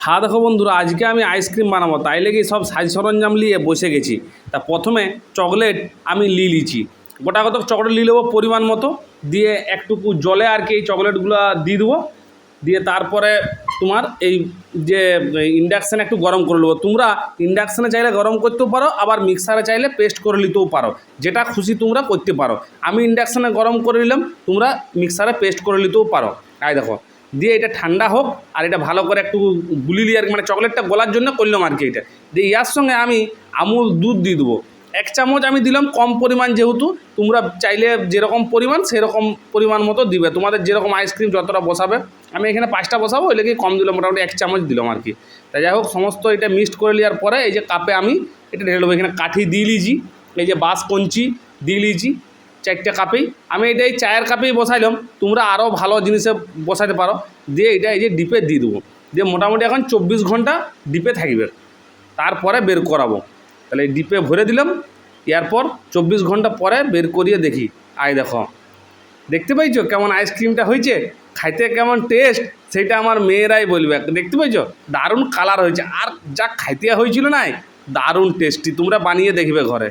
হ্যাঁ দেখো বন্ধুরা, আজকে আমি আইসক্রিম বানাবো, তাই লেগে সব সাজ সরঞ্জাম নিয়ে বসে গেছি। তা প্রথমে চকলেট আমি নিয়ে লিছি, গোটা কত চকলেট নিয়ে নেবো পরিমাণ মতো, দিয়ে একটুকু জলে আর কি এই চকলেটগুলো দিয়ে দেবো। দিয়ে তারপরে তোমার এই যে ইন্ডাকশানে একটু গরম করে নেবো। তোমরা ইন্ডাকশানে চাইলে গরম করতেও পারো, আবার মিক্সারে চাইলে পেস্ট করে নিতেও পারো, যেটা খুশি তোমরা করতে পারো। আমি ইন্ডাকশানে গরম করে নিলাম, তোমরা মিক্সারে পেস্ট করে নিতেও পারো। আই দেখো, দিয়ে এটা ঠান্ডা হোক, আর এটা ভালো করে একটু গুলিলি আর মানে চকলেটটা গলার জন্য করলাম আর কি। এটা দিয়ে ইয়ার সঙ্গে আমি আমুল দুধ দিয়ে দেবো 1 চামচ। আমি দিলাম কম পরিমাণ, যেহেতু তোমরা চাইলে যেরকম পরিমাণ সেরকম পরিমাণ মতো দিবে, তোমাদের যেরকম আইসক্রিম যতটা বসাবে। আমি এখানে 5টা বসাবো, ওই লেগে কম দিলাম, মোটামুটি 1 চামচ দিলাম আর কি। তাই যাই হোক, সমস্ত এটা মিক্সড করে নেওয়ার পরে এই যে কাপে আমি এটা ঢেলে দেবো। এখানে কাঠি দিয়ে লিছি, এই যে বাঁশ কঞ্চি দিয়ে লিছি 4টে কাপেই। আমি এটা এই চায়ের কাপেই বসাইলাম, তোমরা আরও ভালো জিনিসে বসাতে পারো। দিয়ে এটা এই যে ডিপে দিয়ে দেবো, দিয়ে মোটামুটি এখন 24 ঘন্টা ডিপে থাকবে, তারপরে বের করাবো। তাহলে এই ডিপে ভরে দিলাম, এরপর 24 ঘন্টা পরে বের করিয়ে দেখি। আই দেখো, দেখতে পাইছো কেমন আইসক্রিমটা হয়েছে, খাইতে কেমন টেস্ট সেটা আমার মেয়েরাই বলবে। দেখতে পাইছো দারুণ কালার হয়েছে, আর যা খাইতে হয়েছিল না, দারুণ টেস্টি। তোমরা বানিয়ে দেখবে ঘরে।